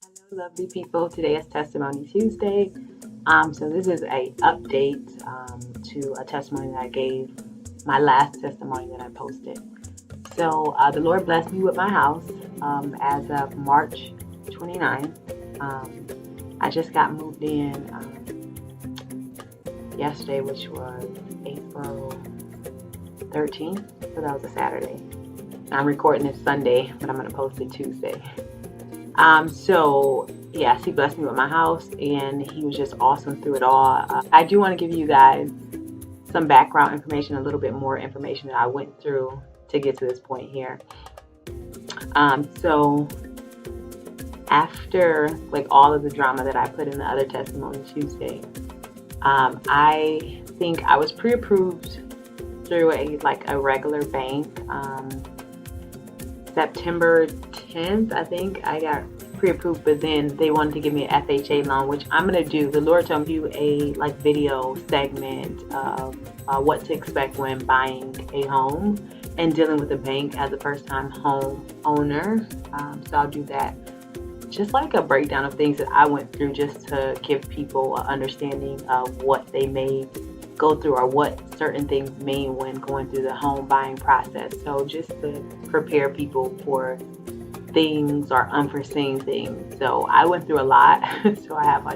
Hello, lovely people. Today is Testimony Tuesday. So this is a update to a testimony that I gave, my last testimony that I posted. So the Lord blessed me with my house as of March 29th. I just got moved in yesterday, which was April 13th. So that was a Saturday. I'm recording this Sunday, but I'm going to post it Tuesday. So yes, he blessed me with my house, and he was just awesome through it all. I do want to give you guys some background information, a little bit more information that I went through to get to this point here. So after like all of the drama that I put in the other testimony Tuesday, I think I was pre-approved through a regular bank. September 10th, I think I got pre-approved, but then they wanted to give me an FHA loan, which I'm going to do. The Lord told me to do a video segment of what to expect when buying a home and dealing with a bank as a first-time home owner. So I'll do that. Just like a breakdown of things that I went through, just to give people an understanding of what they may go through or what certain things mean when going through the home buying process. So just to prepare people for things or unforeseen things. So I went through a lot. So I have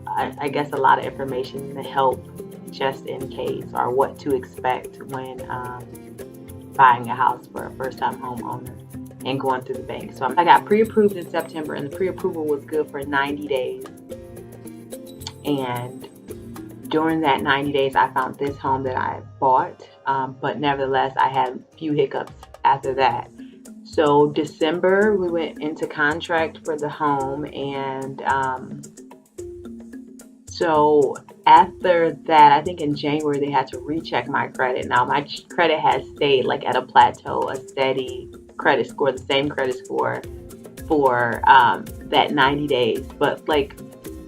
I guess a lot of information to help just in case, or what to expect when buying a house for a first-time homeowner and going through the bank. So I got pre-approved in September, and the pre-approval was good for 90 days. And during that 90 days, I found this home that I bought, but nevertheless, I had a few hiccups after that. So December, we went into contract for the home, and so after that, I think in January, they had to recheck my credit. Now, my credit has stayed like at a plateau, a steady credit score, the same credit score for that 90 days. But like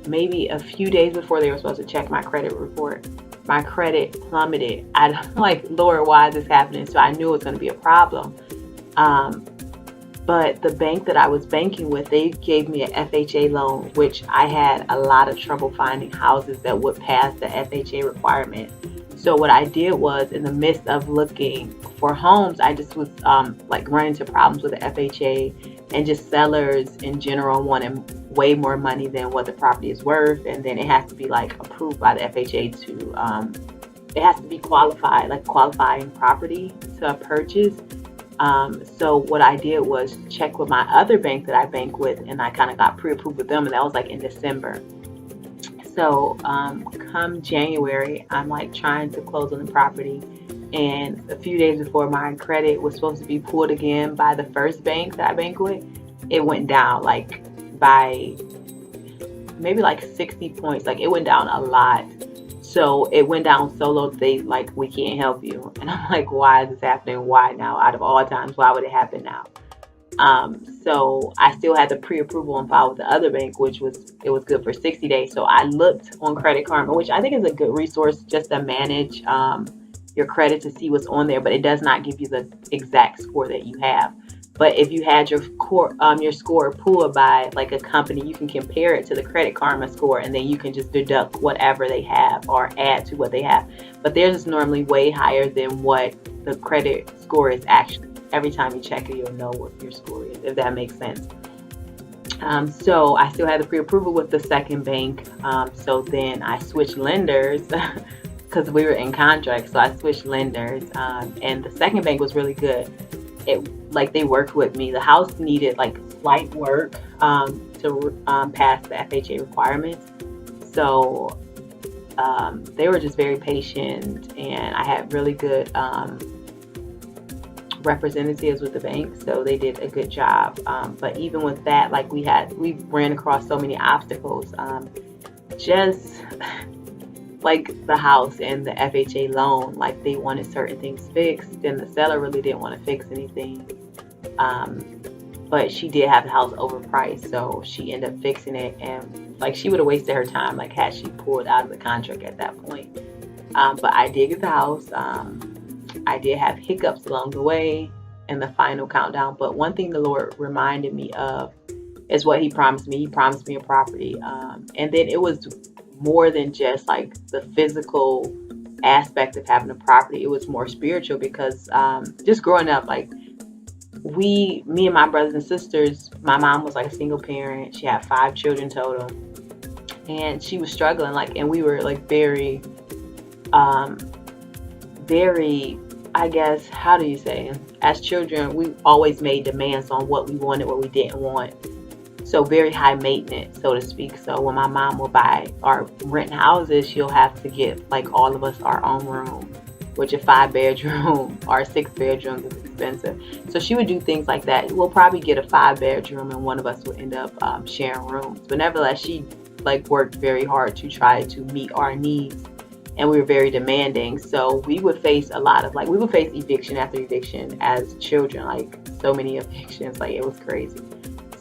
maybe a few days before they were supposed to check my credit report, my credit plummeted. I'm like, Lord, why is this happening? So I knew it was going to be a problem. But the bank that I was banking with, they gave me an FHA loan, which I had a lot of trouble finding houses that would pass the FHA requirement. So what I did was, in the midst of looking for homes, I just was like running into problems with the FHA, and just sellers in general wanting way more money than what the property is worth. And then it has to be like approved by the FHA to, it has to be qualified, like qualifying property to purchase. So what I did was check with my other bank that I bank with, and I kind of got pre-approved with them, and that was like in December. So come January, I'm like trying to close on the property, and a few days before my credit was supposed to be pulled again by the first bank that I bank with, it went down like by maybe like 60 points. Like it went down a lot. So it went down so low, they like, we can't help you. And I'm like, why is this happening? Why now? Out of all times, why would it happen now? So I still had the pre-approval on file with the other bank, which was good for 60 days. So I looked on Credit Karma, which I think is a good resource just to manage your credit, to see what's on there, but it does not give you the exact score that you have. But if you had your score pulled by like a company, you can compare it to the Credit Karma score, and then you can just deduct whatever they have or add to what they have. But theirs is normally way higher than what the credit score is actually. Every time you check it, you'll know what your score is, if that makes sense. So I still had the pre-approval with the second bank. So then I switched lenders because we were in contract. So I switched lenders, and the second bank was really good. They worked with me. The house needed like slight work to pass the FHA requirements. So they were just very patient, and I had really good representatives with the bank, so they did a good job. But even with that, like we ran across so many obstacles. Just like the house and the FHA loan, like they wanted certain things fixed, and the seller really didn't want to fix anything. But she did have the house overpriced, so she ended up fixing it, and like she would have wasted her time, like had she pulled out of the contract at that point. But I did get the house. I did have hiccups along the way in the final countdown, but one thing the Lord reminded me of is what he promised me. He promised me a property. And then it was more than just like the physical aspect of having a property. It was more spiritual because just growing up, like me and my brothers and sisters, my mom was like a single parent. She had 5 children total, and she was struggling. Like, and we were like very, very, I guess, how do you say? As children, we always made demands on what we wanted, what we didn't want. So very high maintenance, so to speak. So when my mom will buy or rent houses, she'll have to get like all of us our own room, which a 5-bedroom or 6 bedrooms is expensive. So she would do things like that. We'll probably get a 5-bedroom and one of us would end up sharing rooms. But nevertheless, she like worked very hard to try to meet our needs, and we were very demanding. So we would face eviction after eviction as children, like so many evictions, like it was crazy.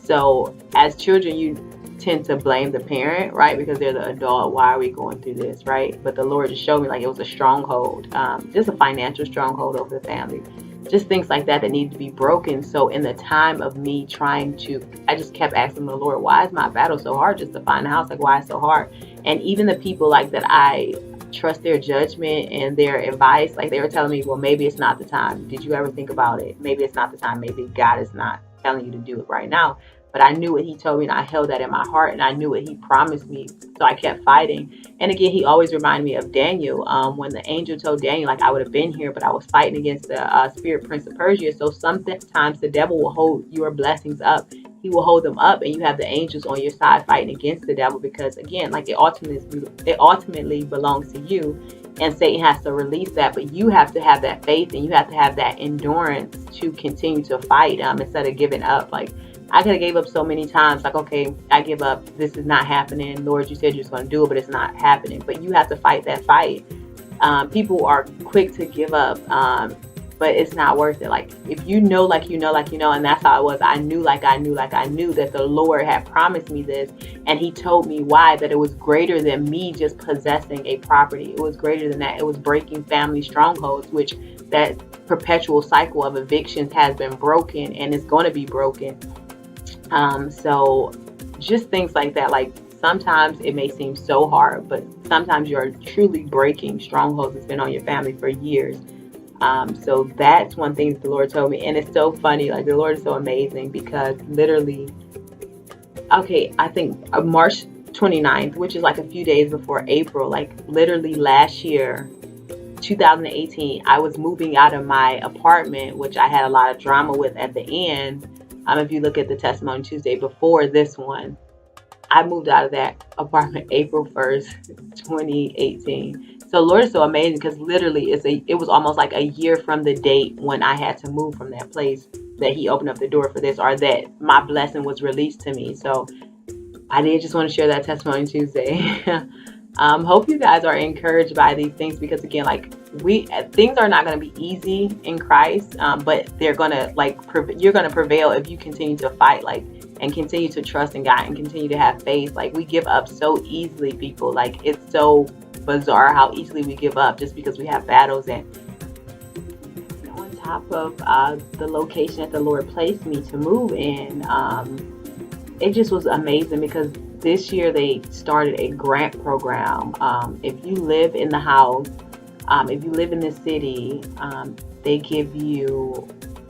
So as children, you tend to blame the parent, right? Because they're the adult. Why are we going through this, right? But the Lord just showed me like it was a stronghold, just a financial stronghold over the family. Just things like that need to be broken. So in the time of me I just kept asking the Lord, why is my battle so hard just to find a house? Like, why is it so hard? And even the people like that I trust their judgment and their advice, like they were telling me, well, maybe it's not the time. Did you ever think about it? Maybe it's not the time. Maybe God is not telling you to do it right now. But I knew what he told me, and I held that in my heart, and I knew what he promised me. So I kept fighting. And again, he always reminded me of Daniel. When the angel told Daniel, like, I would have been here, but I was fighting against the spirit prince of Persia. So sometimes the devil will hold your blessings up. He will hold them up, and you have the angels on your side fighting against the devil, because again, like it ultimately belongs to you, and Satan has to release that. But you have to have that faith, and you have to have that endurance to continue to fight instead of giving up. Like, I could have gave up so many times, like, okay, I give up. This is not happening. Lord, you said you're just going to do it, but it's not happening. But you have to fight that fight. People are quick to give up, but it's not worth it. Like, if you know, and that's how it was. I knew that the Lord had promised me this, and he told me why, that it was greater than me just possessing a property. It was greater than that. It was breaking family strongholds, which that perpetual cycle of evictions has been broken and is going to be broken. So just things like that, like sometimes it may seem so hard, but sometimes you're truly breaking strongholds that's been on your family for years. So that's one thing that the Lord told me. And it's so funny, like the Lord is so amazing, because literally, I think March 29th, which is like a few days before April, like literally last year, 2018, I was moving out of my apartment, which I had a lot of drama with at the end. If you look at the Testimony Tuesday before this one, I moved out of that apartment April 1st, 2018. So Lord is so amazing, because literally it was almost like a year from the date when I had to move from that place that he opened up the door for this, or that my blessing was released to me. So I did just want to share that Testimony Tuesday. Hope you guys are encouraged by these things, because again, like things are not going to be easy in Christ, but they're going to you're going to prevail if you continue to fight, and continue to trust in God and continue to have faith. Like, we give up so easily, people. Like, it's so bizarre how easily we give up just because we have battles. And on top of the location that the Lord placed me to move in, it just was amazing, because this year they started a grant program. If you live in the house, if you live in the city, they give you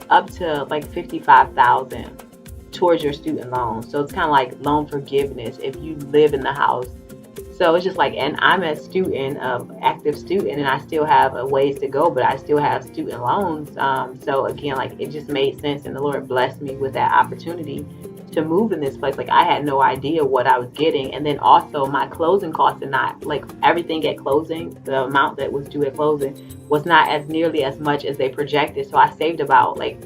up to like $55,000 towards your student loan. So it's kind of like loan forgiveness if you live in the house. So it's just like, and I'm a student, active student, and I still have a ways to go, but I still have student loans. So again, like it just made sense, and the Lord blessed me with that opportunity to move in this place. Like, I had no idea what I was getting. And then also my closing costs, and not like everything at closing, the amount that was due at closing was not as nearly as much as they projected. So I saved about like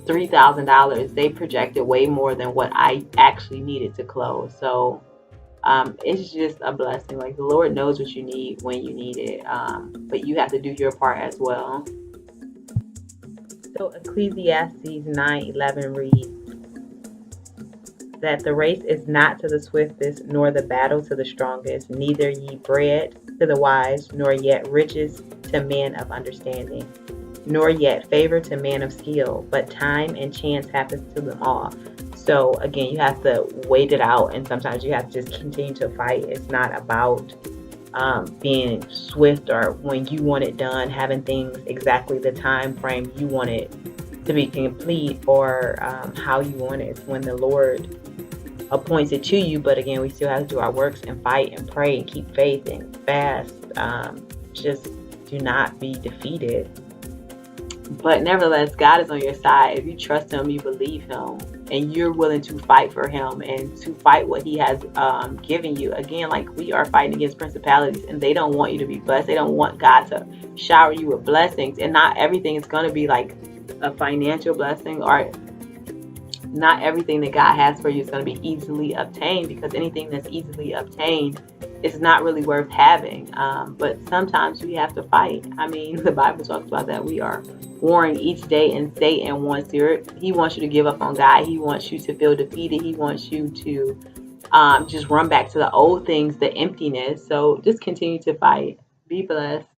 $3,000. They projected way more than what I actually needed to close. So it's just a blessing. Like, the Lord knows what you need when you need it, but you have to do your part as well. So Ecclesiastes 9:11 reads that the race is not to the swiftest, nor the battle to the strongest, neither ye bread to the wise, nor yet riches to men of understanding, nor yet favor to men of skill, but time and chance happens to them all. So again, you have to wait it out, and sometimes you have to just continue to fight. It's not about being swift or when you want it done, having things exactly the time frame you want it to be complete, or how you want it. It's when the Lord appoints it to you. But again, we still have to do our works and fight and pray and keep faith and fast. Just do not be defeated. But nevertheless, God is on your side. If you trust Him, you believe Him, and you're willing to fight for Him and to fight what He has given you. Again, like, we are fighting against principalities, and they don't want you to be blessed. They don't want God to shower you with blessings. And not everything is going to be like a financial blessing, or not everything that God has for you is going to be easily obtained, because anything that's easily obtained is not really worth having. But sometimes we have to fight. I mean, the Bible talks about that. We are warring each day, and Satan wants he wants you to give up on God. He wants you to feel defeated. He wants you to just run back to the old things, the emptiness. So just continue to fight. Be blessed.